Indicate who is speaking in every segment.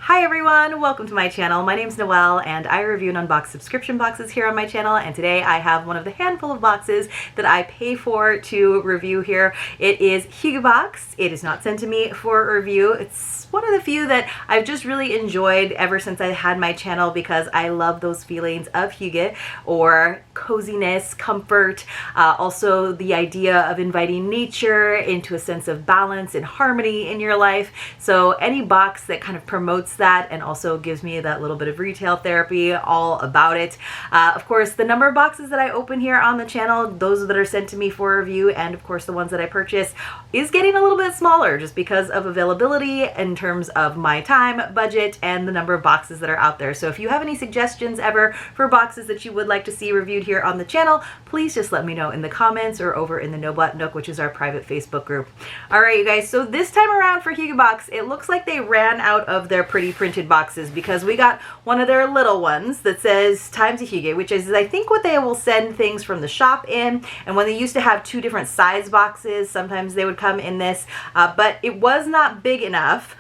Speaker 1: Hi everyone, welcome to my channel. My name is Noelle and I review and unbox subscription boxes here on my channel, and today I have one of the handful of boxes that I pay for to review here. It is Hygge Box. It is not sent to me for review. It's one of the few that I've just really enjoyed ever since I had my channel because I love those feelings of hygge, or coziness, comfort, also the idea of inviting nature into a sense of balance and harmony in your life. So any box that kind of promotes that and also gives me that little bit of retail therapy, all about it. Of course, the number of boxes that I open here on the channel, those that are sent to me for review, and of course the ones that I purchase, is getting a little bit smaller just because of availability in terms of my time, budget, and the number of boxes that are out there. So if you have any suggestions ever for boxes that you would like to see reviewed here on the channel, please just let me know in the comments or over in the No Bot Nook, which is our private Facebook group. All right, you guys, so this time around for Hygge Box, it looks like they ran out of their pretty printed boxes because we got one of their little ones that says Time to Hygge, which is I think what they will send things from the shop in. And when they used to have two different size boxes, sometimes they would come in this, but it was not big enough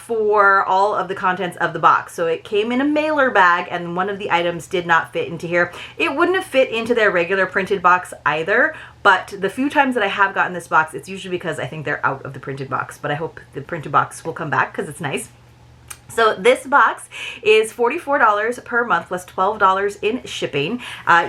Speaker 1: for all of the contents of the box. So it came in a mailer bag and one of the items did not fit into here. It wouldn't have fit into their regular printed box either, but the few times that I have gotten this box, it's usually because I think they're out of the printed box, but I hope the printed box will come back because it's nice. So this box is $44 per month plus $12 in shipping.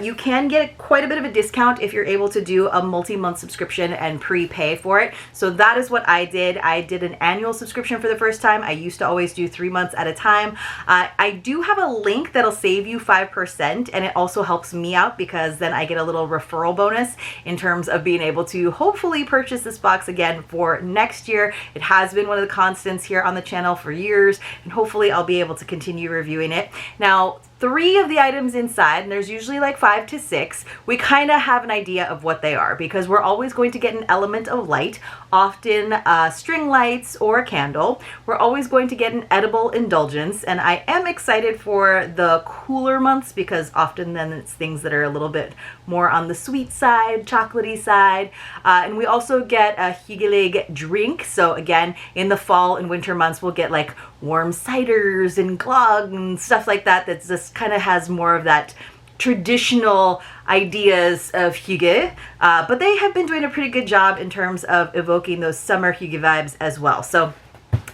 Speaker 1: You can get quite a bit of a discount if you're able to do a multi-month subscription and prepay for it. So that is what I did. I did an annual subscription for the first time. I used to always do 3 months at a time. I do have a link that'll save you 5%, and it also helps me out because then I get a little referral bonus in terms of being able to hopefully purchase this box again for next year. It has been one of the constants here on the channel for years, and hopefully I'll be able to continue reviewing it. Now, 3 of the items inside, and there's usually like 5 to 6, we kind of have an idea of what they are because we're always going to get an element of light, often string lights or a candle. We're always going to get an edible indulgence, and I am excited for the cooler months because often then it's things that are a little bit more on the sweet side, chocolatey side, and we also get a hygge drink. So again, in the fall and winter months, we'll get like warm ciders and glögg and stuff like that. That's just kind of has more of that traditional ideas of hygge, but they have been doing a pretty good job in terms of evoking those summer hygge vibes as well. So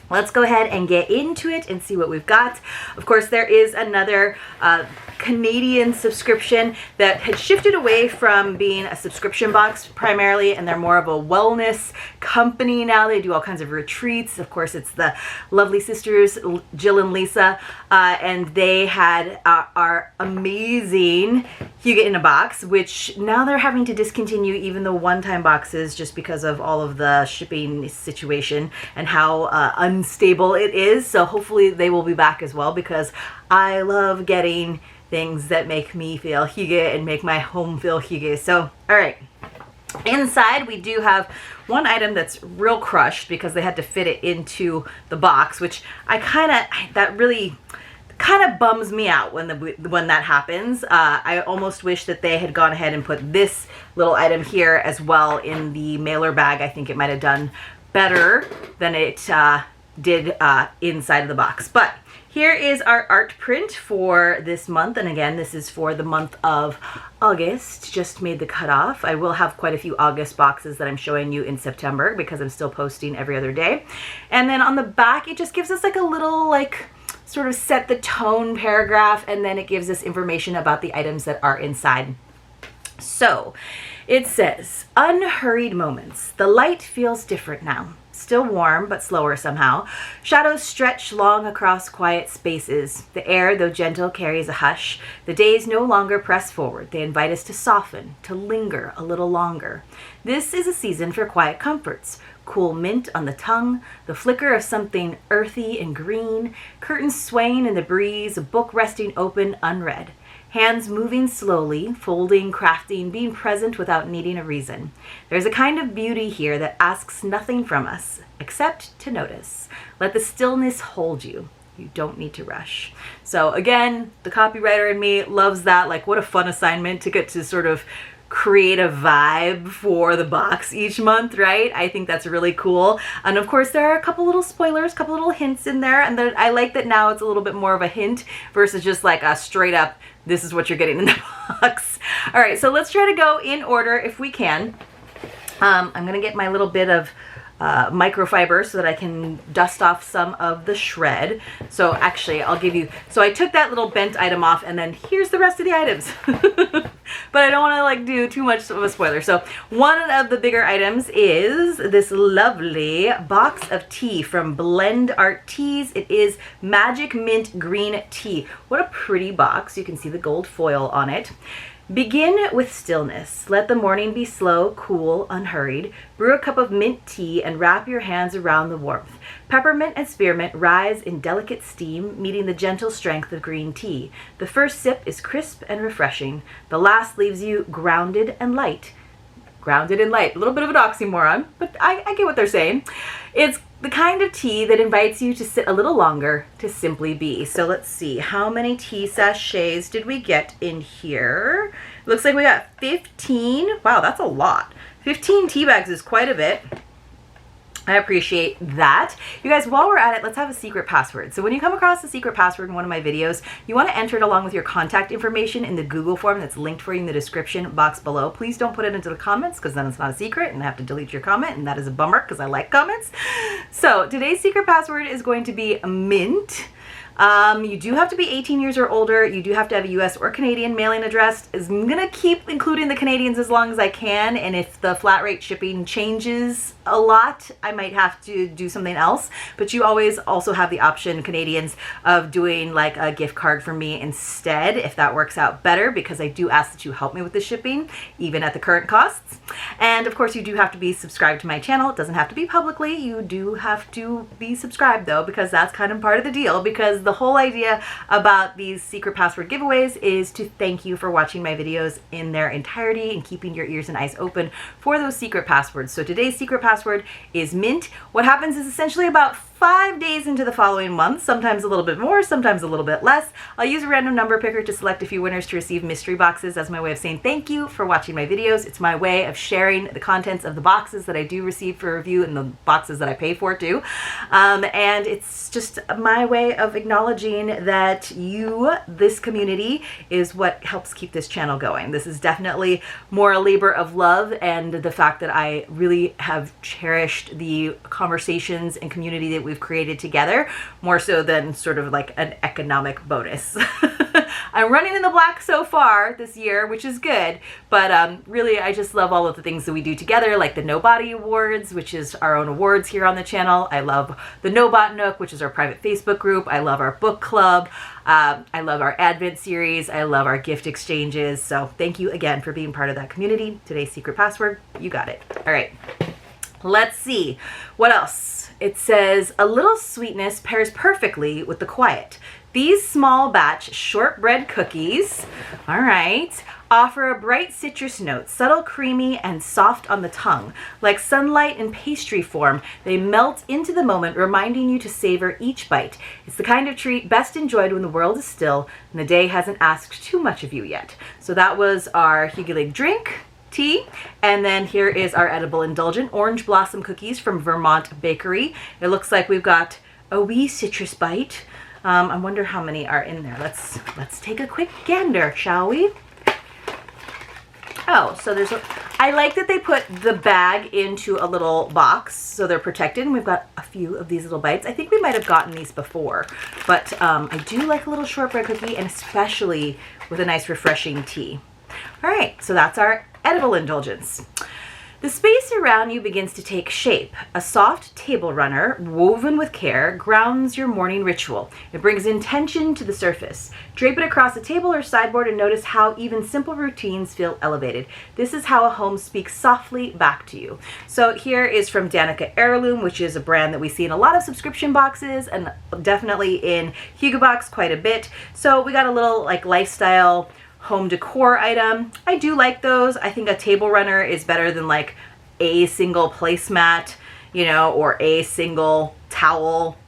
Speaker 1: let's go ahead and get into it and see what we've got. Of course, there is another Canadian subscription that had shifted away from being a subscription box primarily, and they're more of a wellness company now. They do all kinds of retreats. Of course, it's the lovely sisters, Jill and Lisa, and they had our amazing Hygge in a Box, which now they're having to discontinue even the one-time boxes just because of all of the shipping situation and how unstable it is. So hopefully they will be back as well because I love getting things that make me feel hygge and make my home feel hygge. So, all right. Inside, we do have one item that's real crushed because they had to fit it into the box, which that really kind of bums me out when that happens. I almost wish that they had gone ahead and put this little item here as well in the mailer bag. I think it might have done better than it did inside of the box. But here is our art print for this month, and again, this is for the month of August. Just made the cutoff. I will have quite a few August boxes that I'm showing you in September because I'm still posting every other day. And then on the back, it just gives us like a little like sort of set the tone paragraph, and then it gives us information about the items that are inside. So it says, unhurried moments. The light feels different now. Still warm, but slower somehow. Shadows stretch long across quiet spaces. The air, though gentle, carries a hush. The days no longer press forward. They invite us to soften, to linger a little longer. This is a season for quiet comforts. Cool mint on the tongue, the flicker of something earthy and green, curtains swaying in the breeze, a book resting open, unread. Hands moving slowly, folding, crafting, being present without needing a reason. There's a kind of beauty here that asks nothing from us, except to notice. Let the stillness hold you. You don't need to rush. So again, the copywriter in me loves that. Like, what a fun assignment to get to sort of create a vibe for the box each month, right? I think that's really cool. And of course, there are a couple little spoilers, a couple little hints in there, and I like that now it's a little bit more of a hint versus just like a straight up, this is what you're getting in the box. All right, so let's try to go in order if we can. I'm gonna get my little bit of microfiber so that I can dust off some of the shred. So actually I'll give you, so I took that little bent item off and then here's the rest of the items. But I don't want to like do too much of a spoiler. So one of the bigger items is this lovely box of tea from Blend Art Teas. It is Magic Mint Green Tea. What a pretty box. You can see the gold foil on it. Begin with stillness. Let the morning be slow, cool, unhurried. Brew a cup of mint tea and wrap your hands around the warmth. Peppermint and spearmint rise in delicate steam, meeting the gentle strength of green tea. The first sip is crisp and refreshing. The last leaves you grounded and light. Grounded and light. A little bit of an oxymoron, but I get what they're saying. It's the kind of tea that invites you to sit a little longer, to simply be. So let's see, how many tea sachets did we get in here? Looks like we got 15. Wow, that's a lot. 15 tea bags is quite a bit. I appreciate that. You guys, while we're at it, let's have a secret password. So when you come across a secret password in one of my videos, you want to enter it along with your contact information in the Google form that's linked for you in the description box below. Please don't put it into the comments because then it's not a secret and I have to delete your comment, and that is a bummer because I like comments. So today's secret password is going to be mint. You do have to be 18 years or older. You do have to have a US or Canadian mailing address. I'm gonna keep including the Canadians as long as I can, and if the flat rate shipping changes a lot, I might have to do something else. But you always also have the option, Canadians, of doing like a gift card for me instead, if that works out better, because I do ask that you help me with the shipping, even at the current costs. And of course, you do have to be subscribed to my channel. It doesn't have to be publicly. You do have to be subscribed though, because that's kind of part of the deal, because the whole idea about these secret password giveaways is to thank you for watching my videos in their entirety and keeping your ears and eyes open for those secret passwords. So today's secret password is mint. What happens is essentially about 5 days into the following month, sometimes a little bit more, sometimes a little bit less, I'll use a random number picker to select a few winners to receive mystery boxes as my way of saying thank you for watching my videos. It's my way of sharing the contents of the boxes that I do receive for review and the boxes that I pay for too. And it's just my way of acknowledging that you, this community, is what helps keep this channel going. This is definitely more a labor of love, and the fact that I really have cherished the conversations and community that we've created together, more so than sort of like an economic bonus. I'm running in the black so far this year, which is good, but really I just love all of the things that we do together, like the No Body Awards, which is our own awards here on the channel. I love the No Bot Nook, which is our private Facebook group. I love our book club. I love our Advent series. I love our gift exchanges. So thank you again for being part of that community. Today's secret password, you got it. All right, let's see. What else? It says, a little sweetness pairs perfectly with the quiet. These small batch shortbread cookies, all right, offer a bright citrus note, subtle, creamy, and soft on the tongue. Like sunlight in pastry form, they melt into the moment, reminding you to savor each bite. It's the kind of treat best enjoyed when the world is still and the day hasn't asked too much of you yet. So that was our Hygge drink. Tea, and then here is our edible indulgent orange blossom cookies from Vermont Bakery. It looks like we've got a wee citrus bite. I wonder how many are in there. Let's take a quick gander, shall we? Oh, so there's I like that they put the bag into a little box so they're protected, and we've got a few of these little bites. I think we might have gotten these before, but I do like a little shortbread cookie, and especially with a nice refreshing tea. All right, so that's our edible indulgence. The space around you begins to take shape. A soft table runner, woven with care, grounds your morning ritual. It brings intention to the surface. Drape it across a table or sideboard and notice how even simple routines feel elevated. This is how a home speaks softly back to you. So here is from Danica Heirloom, which is a brand that we see in a lot of subscription boxes and definitely in Hygge Box quite a bit. So we got a little like lifestyle home decor item. I do like those. I think a table runner is better than like a single placemat, you know, or a single towel.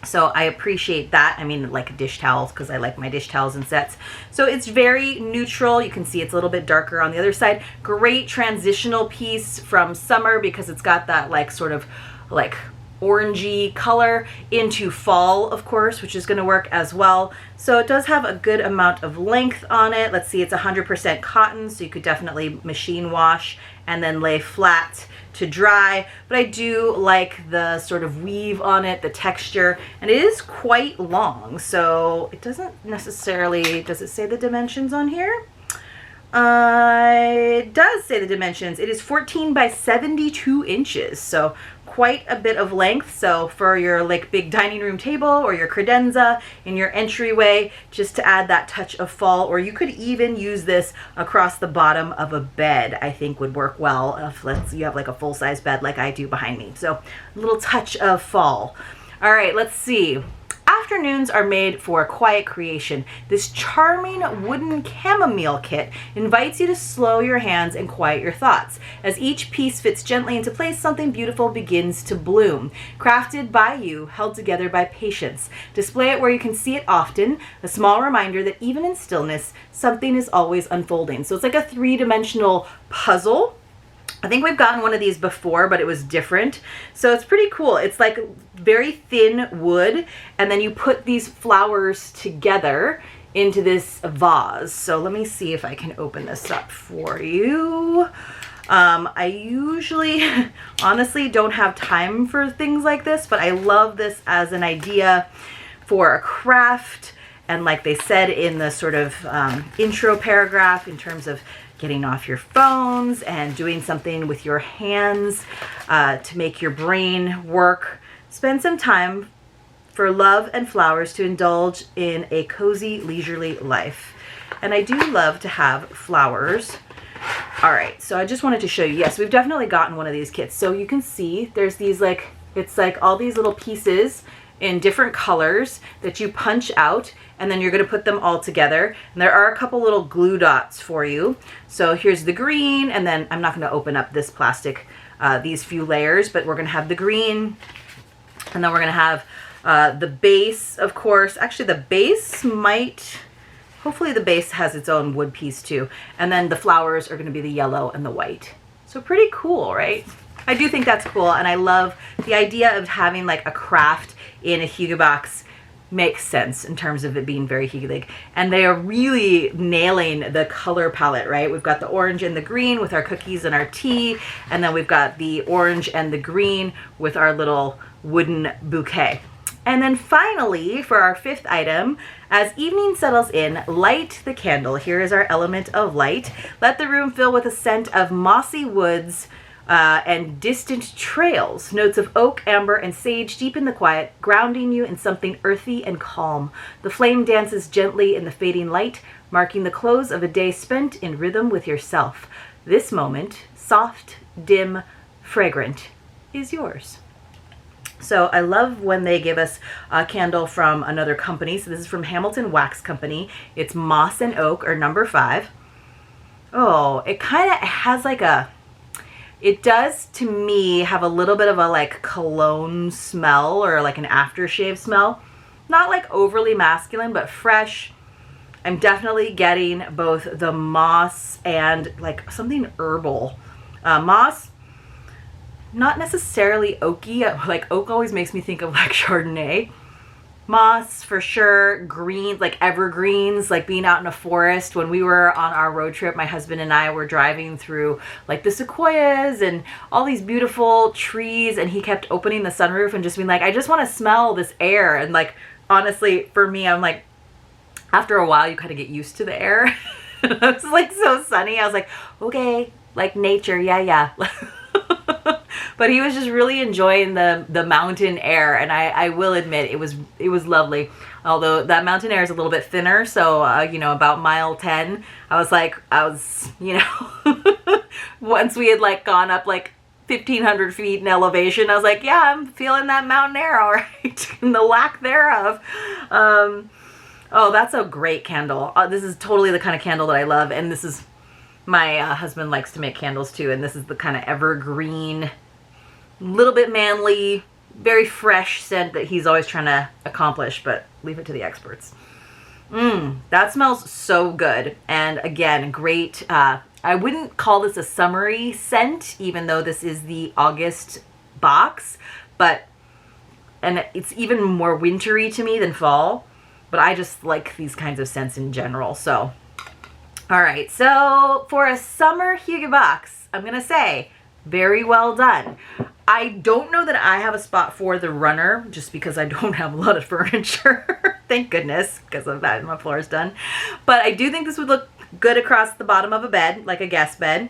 Speaker 1: So I appreciate that. I mean, like dish towels, because I like my dish towels in sets. So it's very neutral. You can see it's a little bit darker on the other side. Great transitional piece from summer because it's got that like sort of like orangey color into fall, of course, which is going to work as well. So it does have a good amount of length on it. Let's see, it's 100% cotton, so you could definitely machine wash and then lay flat to dry. But I do like the sort of weave on it, the texture, and it is quite long. So it doesn't necessarily, does it say the dimensions on here? It does say the dimensions. It is 14 by 72 inches, so quite a bit of length. So for your like big dining room table or your credenza in your entryway, just to add that touch of fall, or you could even use this across the bottom of a bed, I think would work well if you have like a full-size bed like I do behind me. So a little touch of fall. All right, let's see. Afternoons are made for quiet creation. This charming wooden chamomile kit invites you to slow your hands and quiet your thoughts. As each piece fits gently into place, something beautiful begins to bloom. Crafted by you, held together by patience. Display it where you can see it often, a small reminder that even in stillness, something is always unfolding. So it's like a three-dimensional puzzle. I think we've gotten one of these before, but it was different. So it's pretty cool. It's like very thin wood, and then you put these flowers together into this vase. So let me see if I can open this up for you. I usually, honestly, don't have time for things like this, but I love this as an idea for a craft. And like they said in the sort of intro paragraph, in terms of getting off your phones and doing something with your hands to make your brain work. Spend some time for love and flowers to indulge in a cozy, leisurely life. And I do love to have flowers. All right, so I just wanted to show you. Yes, we've definitely gotten one of these kits. So you can see there's these like, it's like all these little pieces in different colors that you punch out, and then you're going to put them all together. And there are a couple little glue dots for you. So here's the green, and then I'm not going to open up this plastic, these few layers, but we're going to have the green, and then we're going to have the base, of course. Actually, the base might, hopefully the base has its own wood piece too. And then the flowers are going to be the yellow and the white. So pretty cool, right? I do think that's cool, and I love the idea of having like a craft in a Hygge box. Makes sense in terms of it being very Hygge. And they are really nailing the color palette, right? We've got the orange and the green with our cookies and our tea, and then we've got the orange and the green with our little wooden bouquet. And then finally, for our fifth item, as evening settles in, light the candle. Here is our element of light. Let the room fill with a scent of mossy woods, and distant trails. Notes of oak, amber, and sage deepen the quiet, grounding you in something earthy and calm. The flame dances gently in the fading light, marking the close of a day spent in rhythm with yourself. This moment, soft, dim, fragrant, is yours. So I love when they give us a candle from another company. So this is from Hamilton Wax Company. It's Moss and Oak, or number 5. Oh, it kind of has like a, it does, to me, have a little bit of a like cologne smell, or like an aftershave smell. Not like overly masculine, but fresh. I'm definitely getting both the moss and like something herbal. Moss, not necessarily oaky. Like oak always makes me think of like Chardonnay. Moss for sure, green, like evergreens, like being out in a forest. When we were on our road trip, my husband and I were driving through like the sequoias and all these beautiful trees, and he kept opening the sunroof and just being like, I just want to smell this air. And like, honestly, for me, I'm like, after a while you kind of get used to the air. It was like so sunny. I was like, okay, like nature, yeah. But he was just really enjoying the mountain air, and I will admit it was lovely. Although that mountain air is a little bit thinner, so you know, about mile 10, I was you know, once we had like gone up like 1,500 feet in elevation, I was like, yeah, I'm feeling that mountain air, all right, and the lack thereof. Oh, that's a great candle. This is totally the kind of candle that I love, and this is, my husband likes to make candles too, and this is the kind of evergreen, little bit manly, very fresh scent that he's always trying to accomplish, but leave it to the experts. That smells so good. And again, great. I wouldn't call this a summery scent, even though this is the August box, and it's even more wintry to me than fall, but I just like these kinds of scents in general. So, all right. So for a summer Hygge box, I'm going to say very well done. I don't know that I have a spot for the runner just because I don't have a lot of furniture. Thank goodness, because of that, my floor is done. But I do think this would look good across the bottom of a bed, like a guest bed.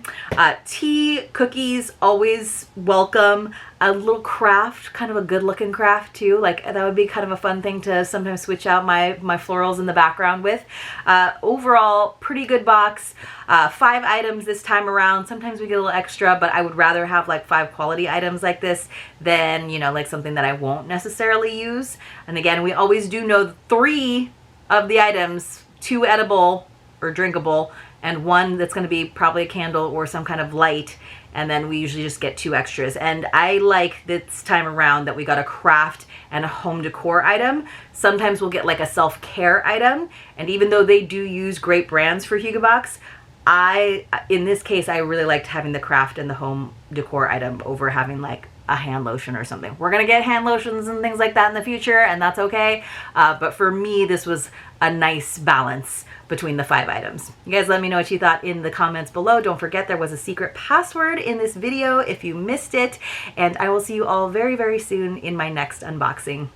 Speaker 1: Tea, cookies, always welcome. A little craft, kind of a good looking craft too. Like that would be kind of a fun thing to sometimes switch out my florals in the background with. Overall, pretty good box. 5 items this time around. Sometimes we get a little extra, but I would rather have like 5 quality items like this than, you know, like something that I won't necessarily use. And again, we always do know 3 of the items, 2 edible or drinkable, and 1 that's going to be probably a candle or some kind of light, and then we usually just get 2 extras. And I like this time around that we got a craft and a home decor item. Sometimes we'll get like a self-care item, and even though they do use great brands for Hygge Box, in this case, I really liked having the craft and the home decor item over having like a hand lotion or something. We're gonna get hand lotions and things like that in the future, and that's okay. But for me, this was a nice balance between the 5 items. You guys let me know what you thought in the comments below. Don't forget there was a secret password in this video if you missed it, and I will see you all very, very soon in my next unboxing.